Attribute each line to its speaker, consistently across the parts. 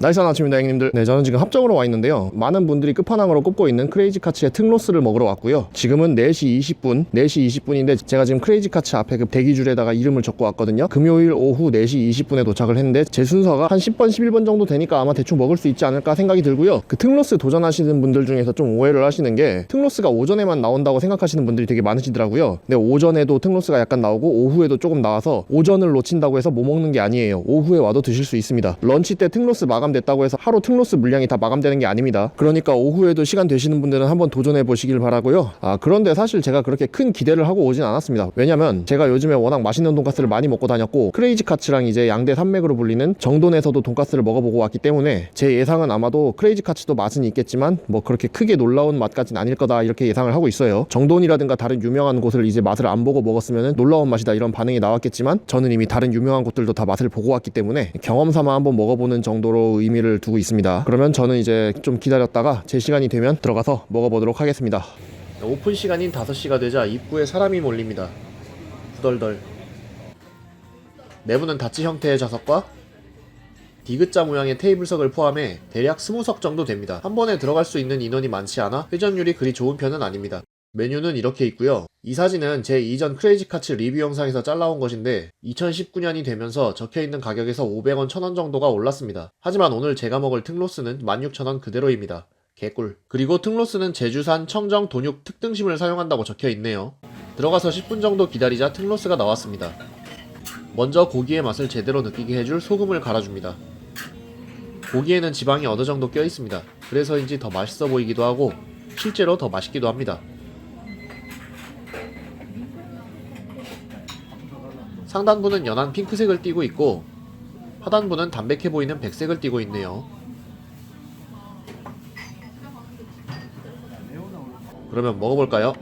Speaker 1: 나이스한 아침입니다, 형님들. 네, 저는 지금 합정으로 와 있는데요. 많은 분들이 끝판왕으로 꼽고 있는 크레이지 카츠의 특로스를 먹으러 왔고요. 지금은 4시 20분인데 제가 지금 크레이지 카츠 앞에 그 대기줄에다가 이름을 적고 왔거든요. 금요일 오후 4시 20분에 도착을 했는데 제 순서가 한 10번, 11번 정도 되니까 아마 대충 먹을 수 있지 않을까 생각이 들고요. 그 특로스 도전하시는 분들 중에서 좀 오해를 하시는 게 특로스가 오전에만 나온다고 생각하시는 분들이 되게 많으시더라고요. 근데 오전에도 특로스가 약간 나오고 오후에도 조금 나와서 오전을 놓친다고 해서 못 먹는 게 아니에요. 오후에 와도 드실 수 있습니다. 런치 때 특로스 마감됐다고 해서 하루 특로스 물량이 다 마감되는 게 아닙니다. 그러니까 오후에도 시간 되시는 분들은 한번 도전해 보시길 바라고요. 그런데 사실 제가 그렇게 큰 기대를 하고 오진 않았습니다. 왜냐면 제가 요즘에 워낙 맛있는 돈가스를 많이 먹고 다녔고 크레이지 카츠랑 이제 양대 산맥으로 불리는 정돈에서도 돈가스를 먹어보고 왔기 때문에 제 예상은 아마도 크레이지 카츠도 맛은 있겠지만 뭐 그렇게 크게 놀라운 맛까지는 아닐 거다 이렇게 예상을 하고 있어요. 정돈이라든가 다른 유명한 곳을 이제 맛을 안 보고 먹었으면 놀라운 맛이다 이런 반응이 나왔겠지만 저는 이미 다른 유명한 곳들도 다 맛을 보고 왔기 때문에 경험 삼아 한번 먹어보는 정도로 의미를 두고 있습니다. 그러면 저는 이제 좀 기다렸다가 제 시간이 되면 들어가서 먹어보도록 하겠습니다. 오픈 시간인 5시가 되자 입구에 사람이 몰립니다. 후덜덜. 내부는 다치 형태의 좌석과 디귿자 모양의 테이블석을 포함해 대략 20석 정도 됩니다. 한 번에 들어갈 수 있는 인원이 많지 않아 회전율이 그리 좋은 편은 아닙니다. 메뉴는 이렇게 있고요. 이 사진은 제 이전 크레이지 카츠 리뷰 영상에서 잘라온 것인데 2019년이 되면서 적혀있는 가격에서 500원, 1000원 정도가 올랐습니다. 하지만 오늘 제가 먹을 특로스는 16,000원 그대로입니다. 개꿀. 그리고 특로스는 제주산 청정 돈육 특등심을 사용한다고 적혀있네요. 들어가서 10분 정도 기다리자 특로스가 나왔습니다. 먼저 고기의 맛을 제대로 느끼게 해줄 소금을 갈아줍니다. 고기에는 지방이 어느 정도 껴있습니다. 그래서인지 더 맛있어 보이기도 하고 실제로 더 맛있기도 합니다. 상단부는 연한 핑크색을 띠고 있고 하단부는 담백해 보이는 백색을 띠고 있네요. 그러면 먹어볼까요?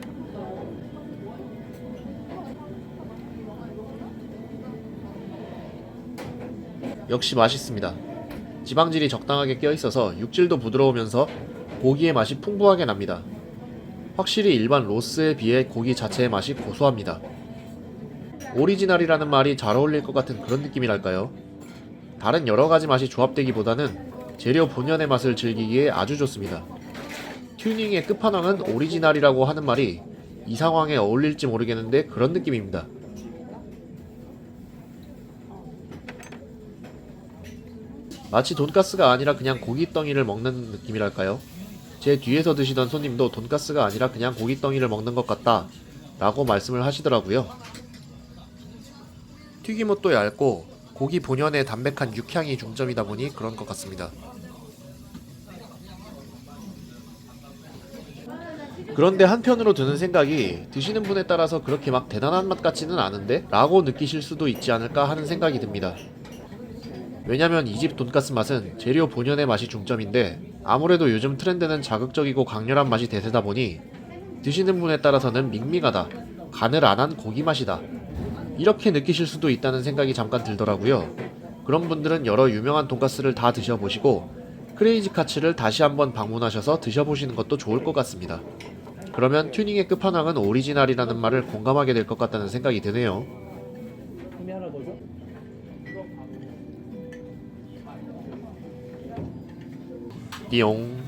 Speaker 1: 역시 맛있습니다. 지방질이 적당하게 껴있어서 육질도 부드러우면서 고기의 맛이 풍부하게 납니다. 확실히 일반 로스에 비해 고기 자체의 맛이 고소합니다. 오리지널이라는 말이 잘 어울릴 것 같은 그런 느낌이랄까요? 다른 여러가지 맛이 조합되기보다는 재료 본연의 맛을 즐기기에 아주 좋습니다. 튜닝의 끝판왕은 오리지널이라고 하는 말이 이 상황에 어울릴지 모르겠는데 그런 느낌입니다. 마치 돈가스가 아니라 그냥 고깃덩이를 먹는 느낌이랄까요? 제 뒤에서 드시던 손님도 돈가스가 아니라 그냥 고깃덩이를 먹는 것 같다 라고 말씀을 하시더라고요. 튀김옷도 얇고 고기 본연의 담백한 육향이 중점이다 보니 그런 것 같습니다. 그런데 한편으로 드는 생각이 드시는 분에 따라서 그렇게 막 대단한 맛 같지는 않은데? 라고 느끼실 수도 있지 않을까 하는 생각이 듭니다. 왜냐면 이 집 돈가스 맛은 재료 본연의 맛이 중점인데 아무래도 요즘 트렌드는 자극적이고 강렬한 맛이 대세다 보니 드시는 분에 따라서는 밍밍하다, 간을 안 한 고기 맛이다 이렇게 느끼실 수도 있다는 생각이 잠깐 들더라고요. 그런 분들은 여러 유명한 돈가스를 다 드셔보시고 크레이지 카츠를 다시 한번 방문하셔서 드셔보시는 것도 좋을 것 같습니다. 그러면 튜닝의 끝판왕은 오리지널이라는 말을 공감하게 될 것 같다는 생각이 드네요. 띠용.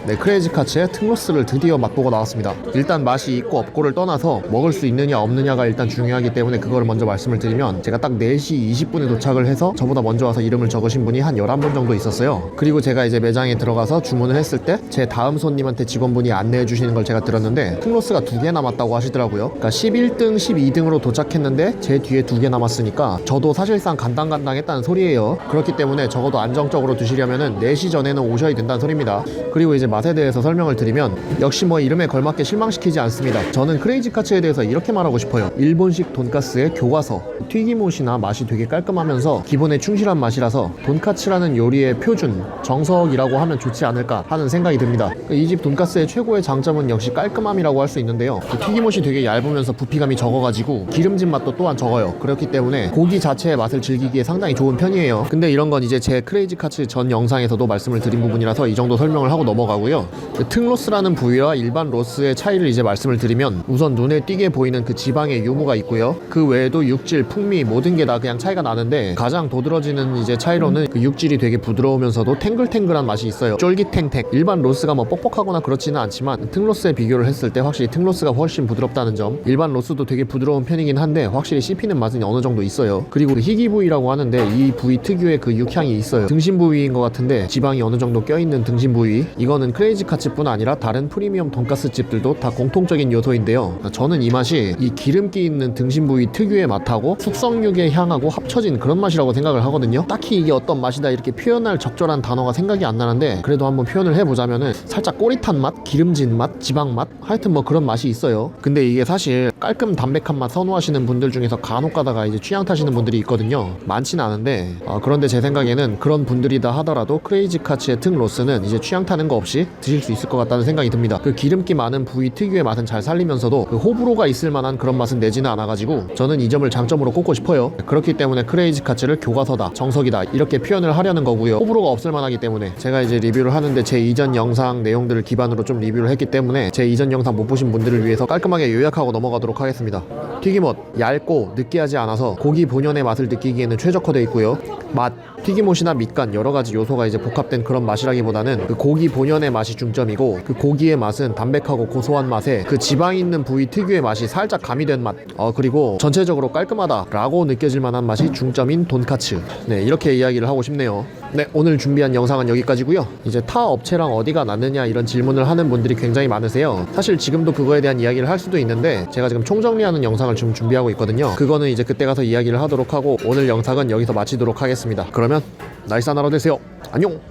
Speaker 1: 네, 크레이지 카츠의 특로스를 드디어 맛보고 나왔습니다. 일단 맛이 있고 없고를 떠나서 먹을 수 있느냐 없느냐가 일단 중요하기 때문에 그걸 먼저 말씀을 드리면 제가 딱 4시 20분에 도착을 해서 저보다 먼저 와서 이름을 적으신 분이 한 11분 정도 있었어요. 그리고 제가 이제 매장에 들어가서 주문을 했을 때 제 다음 손님한테 직원분이 안내해 주시는 걸 제가 들었는데 특로스가 2개 남았다고 하시더라고요. 그러니까 11등, 12등으로 도착했는데 제 뒤에 2개 남았으니까 저도 사실상 간당간당했다는 소리예요. 그렇기 때문에 적어도 안정적으로 드시려면은 4시 전에는 오셔야 된다는 소리입니다. 그리고 이제 맛에 대해서 설명을 드리면 역시 뭐 이름에 걸맞게 실망시키지 않습니다. 저는 크레이지 카츠에 대해서 이렇게 말하고 싶어요. 일본식 돈가스의 교과서. 튀김옷이나 맛이 되게 깔끔하면서 기본에 충실한 맛이라서 돈카츠라는 요리의 표준, 정석이라고 하면 좋지 않을까 하는 생각이 듭니다. 이 집 돈가스의 최고의 장점은 역시 깔끔함이라고 할 수 있는데요. 튀김옷이 되게 얇으면서 부피감이 적어가지고 기름진 맛도 또한 적어요. 그렇기 때문에 고기 자체의 맛을 즐기기에 상당히 좋은 편이에요. 근데 이런 건 이제 제 크레이지 카츠 전 영상에서도 말씀을 드린 부분이라서 이 정도 설명을 하고 넘어가겠습니다. 넘어가고요. 그 특로스라는 부위와 일반 로스의 차이를 이제 말씀을 드리면, 우선 눈에 띄게 보이는 그 지방의 유무가 있고요. 그 외에도 육질, 풍미 모든 게 다 그냥 차이가 나는데, 가장 도드러지는 이제 차이로는 그 육질이 되게 부드러우면서도 탱글탱글한 맛이 있어요. 쫄깃탱탱. 일반 로스가 뭐 뻑뻑하거나 그렇지는 않지만 특로스에 비교를 했을 때 확실히 특로스가 훨씬 부드럽다는 점. 일반 로스도 되게 부드러운 편이긴 한데 확실히 씹히는 맛은 어느 정도 있어요. 그리고 그 희귀 부위라고 하는데, 이 부위 특유의 그 육향이 있어요. 등심 부위인 것 같은데 지방이 어느 정도 껴있는 등심 부위. 이거는 크레이지 카츠뿐 아니라 다른 프리미엄 돈가스 집들도 다 공통적인 요소인데요. 저는 이 맛이 이 기름기 있는 등심 부위 특유의 맛하고 숙성육의 향하고 합쳐진 그런 맛이라고 생각을 하거든요. 딱히 이게 어떤 맛이다 이렇게 표현할 적절한 단어가 생각이 안 나는데, 그래도 한번 표현을 해보자면은 살짝 꼬릿한 맛, 기름진 맛, 지방 맛, 하여튼 뭐 그런 맛이 있어요. 근데 이게 사실 깔끔 담백한 맛 선호하시는 분들 중에서 간혹 가다가 이제 취향 타시는 분들이 있거든요. 많지는 않은데, 그런데 제 생각에는 그런 분들이다 하더라도 크레이지 카츠의 특로스는 이제 취향 타는 거 없이 드실 수 있을 것 같다는 생각이 듭니다. 그 기름기 많은 부위 특유의 맛은 잘 살리면서도 그 호불호가 있을 만한 그런 맛은 내지는 않아가지고 저는 이 점을 장점으로 꼽고 싶어요. 그렇기 때문에 크레이지 카츠를 교과서다, 정석이다 이렇게 표현을 하려는 거고요. 호불호가 없을 만하기 때문에 제가 이제 리뷰를 하는데 제 이전 영상 내용들을 기반으로 좀 리뷰를 했기 때문에 제 이전 영상 못 보신 분들을 위해서 깔끔하게 요약하고 넘어가도록 하겠습니다. 튀김옷 얇고 느끼하지 않아서 고기 본연의 맛을 느끼기에는 최적화되어 있고요. 맛, 튀김옷이나 밑간 여러가지 요소가 이제 복합된 그런 맛이라기보다는 그 고기 본연의 맛이 중점이고, 그 고기의 맛은 담백하고 고소한 맛에 그 지방 있는 부위 특유의 맛이 살짝 가미된 맛, 그리고 전체적으로 깔끔하다 라고 느껴질 만한 맛이 중점인 돈카츠. 네, 이렇게 이야기를 하고 싶네요. 네, 오늘 준비한 영상은 여기까지고요. 이제 타 업체랑 어디가 낫느냐 이런 질문을 하는 분들이 굉장히 많으세요. 사실 지금도 그거에 대한 이야기를 할 수도 있는데, 제가 지금 총정리하는 영상을 좀 준비하고 있거든요. 그거는 이제 그때 가서 이야기를 하도록 하고, 오늘 영상은 여기서 마치도록 하겠습니다. 그러면 나이스 하나로 되세요. 안녕.